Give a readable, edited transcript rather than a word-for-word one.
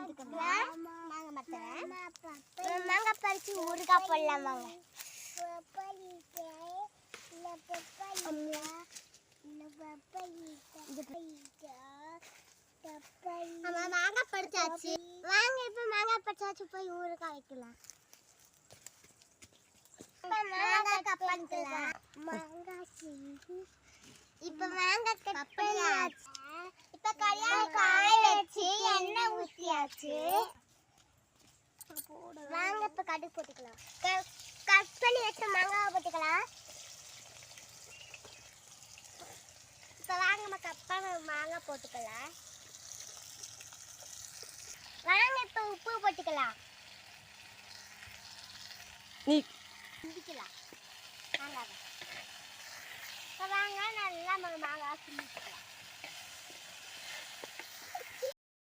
மாங்காய் மரத்தில் மாங்காய் பறித்து ஊறுகாய் போடலாம் வாங்க. மாங்காய் பறிச்சாச்சு வாங்க. இப்ப மாங்காய் பறிச்சாச்சு போய் ஊறுகாய் வைக்கலாம். மாங்காய் கட் பண்ணிக்கலாம். இப்ப மாங்காய் கட் பண்ணியாச்சு. இப்ப கல்யாணம் காய வச்சு எண்ணெய் ஊத்தியாச்சு. வாங்க இப்ப கடுகு போட்டுக்கலாம். கட் பண்ணி வச்ச மாங்காய் போட்டுக்கலாம். இப்ப வாங்க நம்ம கட் பண்ண மாங்காய் போட்டுக்கலாம். வாங்க இப்ப உப்பு போட்டுக்கலாம். வாங்க நல்லா மாங்காய் கிண்டிக்கலாம்.